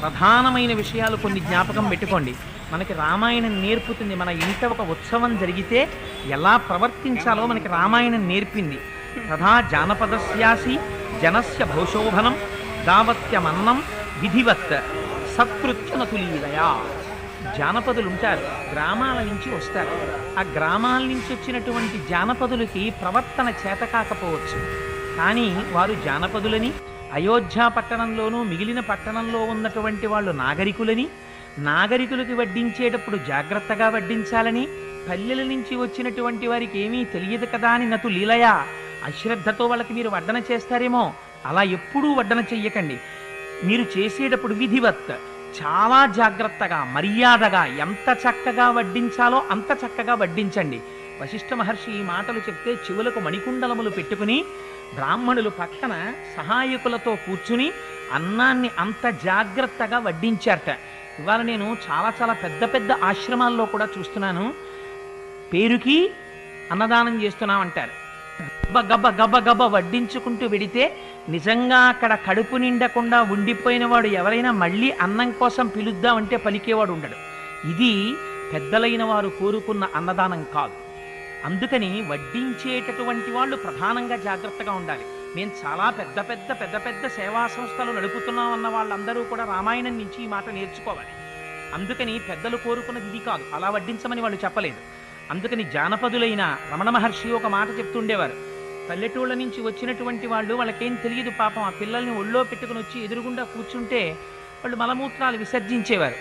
ప్రధానమైన విషయాలు కొన్ని జ్ఞాపకం పెట్టుకోండి. మనకి రామాయణం నేర్పుతుంది. మన ఇంట ఒక ఉత్సవం జరిగితే ఎలా ప్రవర్తించాలో మనకి రామాయణం నేర్పింది. తథా జానపదస్యాసి జనస్య భౌశోభనం దావత్యమన్నం విధివత్ సత్కృత్యనతులీలయా. జానపదులు ఉంటారు, గ్రామాల నుంచి వస్తారు. ఆ గ్రామాల నుంచి వచ్చినటువంటి జానపదులకి ప్రవర్తన చేత కాకపోవచ్చు, కానీ వారు జానపదులని, అయోధ్య పట్టణంలోనూ మిగిలిన పట్టణంలో ఉన్నటువంటి వాళ్ళు నాగరికులని, నాగరికులకి వడ్డించేటప్పుడు జాగ్రత్తగా వడ్డించాలని, పల్లెల నుంచి వచ్చినటువంటి వారికి ఏమీ తెలియదు కదా అని నతు లీలయా, అశ్రద్ధతో వాళ్ళకి మీరు వడ్డన చేస్తారేమో, అలా ఎప్పుడూ వడ్డన చెయ్యకండి. మీరు చేసేటప్పుడు విధివత్, చాలా జాగ్రత్తగా మర్యాదగా ఎంత చక్కగా వడ్డించాలో అంత చక్కగా వడ్డించండి. వశిష్ఠ మహర్షి ఈ మాటలు చెప్తే చెవులకు మణికుండలములు పెట్టుకుని బ్రాహ్మణులు పక్కన సహాయకులతో కూర్చుని అన్నాన్ని అంత జాగ్రత్తగా వడ్డించారట. ఇవాళ నేను చాలా చాలా పెద్ద పెద్ద ఆశ్రమాల్లో కూడా చూస్తున్నాను, పేరుకి అన్నదానం చేస్తున్నామంటారు. గబ్బ గబ్బ గబ్బ గబ్బ వడ్డించుకుంటూ వెడితే నిజంగా అక్కడ కడుపు నిండకుండా ఉండిపోయిన వాడు ఎవరైనా మళ్ళీ అన్నం కోసం పిలుద్దామంటే పలికేవాడు ఉండడు. ఇది పెద్దలైన వారు కోరుకున్న అన్నదానం కాదు. అందుకని వడ్డించేటటువంటి వాళ్ళు ప్రధానంగా జాగ్రత్తగా ఉండాలి. మేము చాలా పెద్ద పెద్ద పెద్ద పెద్ద సేవా సంస్థలు నడుపుతున్నాం అన్న వాళ్ళందరూ కూడా రామాయణం నుంచి ఈ మాట నేర్చుకోవాలి. అందుకని పెద్దలు కోరుకున్నది ఇది కాదు, అలా వడ్డించమని వాళ్ళు చెప్పలేదు. అందుకని జానపదులైన రమణ మహర్షి ఒక మాట చెప్తుండేవారు. పల్లెటూళ్ళ నుంచి వచ్చినటువంటి వాళ్ళు, వాళ్ళకేం తెలియదు పాపం, ఆ పిల్లల్ని ఒళ్ళో పెట్టుకుని వచ్చి ఎదురుగుండా కూర్చుంటే వాళ్ళు మలమూత్రాలు విసర్జించేవారు.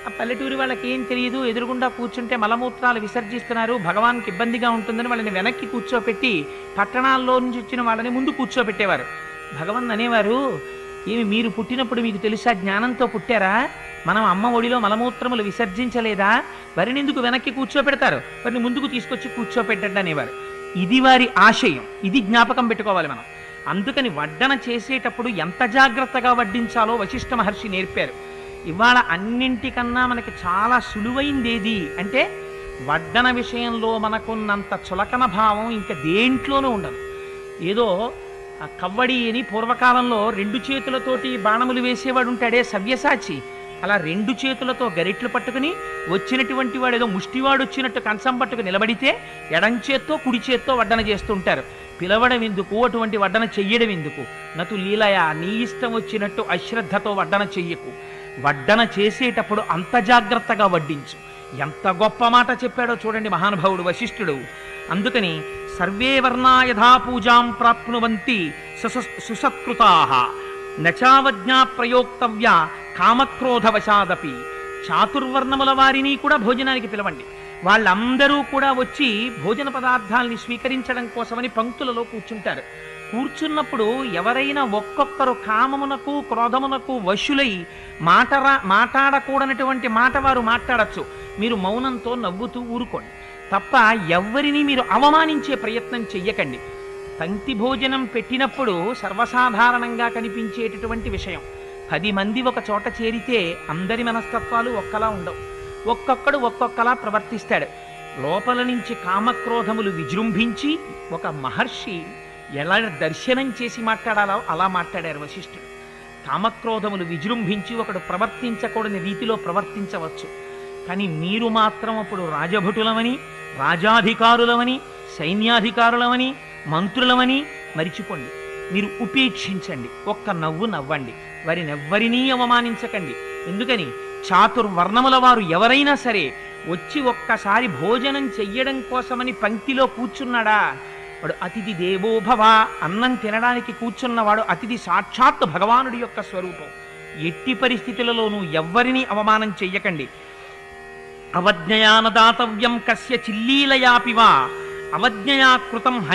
ఆ పల్లెటూరి వాళ్ళకి ఏం తెలియదు, ఎదురుగుండా కూర్చుంటే మలమూత్రాలు విసర్జిస్తున్నారు, భగవాన్కి ఇబ్బందిగా ఉంటుందని వాళ్ళని వెనక్కి కూర్చోపెట్టి పట్టణాల్లో నుంచి వచ్చిన వాళ్ళని ముందు కూర్చోబెట్టేవారు. భగవాన్ అనేవారు, ఏమి మీరు పుట్టినప్పుడు మీకు తెలుసా, జ్ఞానంతో పుట్టారా? మనం అమ్మ ఒడిలో మలమూత్రములు విసర్జించలేదా? వారిని ఎందుకు వెనక్కి కూర్చోపెడతారు, వారిని ముందుకు తీసుకొచ్చి కూర్చోపెట్టండి అనేవారు. ఇది వారి ఆశయం, ఇది జ్ఞాపకం పెట్టుకోవాలి మనం. అందుకని వడ్డన చేసేటప్పుడు ఎంత జాగ్రత్తగా వడ్డించాలో వశిష్ఠ మహర్షి నేర్పారు. ఇవాళ అన్నింటికన్నా మనకి చాలా సులువైందేది అంటే వడ్డన విషయంలో మనకున్నంత చులకన భావం ఇంకా దేంట్లోనూ ఉండదు. ఏదో కవ్వడి అని పూర్వకాలంలో 2 చేతులతోటి బాణములు వేసేవాడు ఉంటాడే సవ్యసాచి, అలా 2 చేతులతో గరిట్లు పట్టుకుని వచ్చినటువంటి వాడు ఏదో ముష్టివాడు వచ్చినట్టు కంచం పట్టుకు నిలబడితే ఎడంచేత్తో కుడి చేత్తో వడ్డన చేస్తుంటారు. పిలవడం ఎందుకు, అటువంటి వడ్డన చెయ్యడం ఎందుకు? నతు లీలయా, నీ ఇష్టం వచ్చినట్టు అశ్రద్ధతో వడ్డన చెయ్యకు. వడ్డన చేసేటప్పుడు అంత జాగ్రత్తగా వడ్డించు. ఎంత గొప్ప మాట చెప్పాడో చూడండి మహానుభావుడు వశిష్ఠుడు. అందుకని సర్వే వర్ణా యథా పూజాం ప్రాప్నువంతి సుసత్కృతాః నచావజ్ఞా ప్రయోక్తవ్య కామక్రోధవశాదపి. చాతుర్వర్ణముల వారిని కూడా భోజనానికి పిలవండి. వాళ్ళందరూ కూడా వచ్చి భోజన పదార్థాలని స్వీకరించడం కోసమని పంక్తులలో కూర్చుంటారు. కూర్చున్నప్పుడు ఎవరైనా ఒక్కొక్కరు కామమునకు క్రోధమునకు వశులై మాట్లాడకూడనటువంటి మాట వారు మాట్లాడచ్చు. మీరు మౌనంతో నవ్వుతూ ఊరుకోండి తప్ప ఎవ్వరినీ మీరు అవమానించే ప్రయత్నం చెయ్యకండి. పంక్తి భోజనం పెట్టినప్పుడు సర్వసాధారణంగా కనిపించేటటువంటి విషయం, 10 మంది ఒక చోట చేరితే అందరి మనస్తత్వాలు ఒక్కలా ఉండవు. ఒక్కొక్కడు ఒక్కొక్కలా ప్రవర్తిస్తాడు. లోపల నుంచి కామక్రోధములు విజృంభించి ఒక మహర్షి ఎలా దర్శనం చేసి మాట్లాడాలో అలా మాట్లాడారు వశిష్ఠుడు. కామక్రోధములు విజృంభించి ఒకడు ప్రవర్తించకూడని రీతిలో ప్రవర్తించవచ్చు, కానీ మీరు మాత్రం అప్పుడు రాజభటులమని, రాజాధికారులమని, సైన్యాధికారులమని, మంత్రులమని మరిచిపోండి. మీరు ఉపేక్షించండి, ఒక్క నవ్వు నవ్వండి, వారినెవ్వరినీ అవమానించకండి. ఎందుకని చాతుర్వర్ణముల వారు ఎవరైనా సరే వచ్చి ఒక్కసారి భోజనం చెయ్యడం కోసమని పంక్తిలో కూర్చున్నాడా, వాడు అతిథి దేవోభవ. అన్నం తినడానికి కూర్చున్నవాడు అతిథి సాక్షాత్ భగవానుడి యొక్క స్వరూపం. ఎట్టి పరిస్థితులలోనూ ఎవ్వరినీ అవమానం చెయ్యకండి. అవజ్ఞయానదాతవ్యం కస్య చిల్లీలయాపివా అవజ్ఞయా కృతం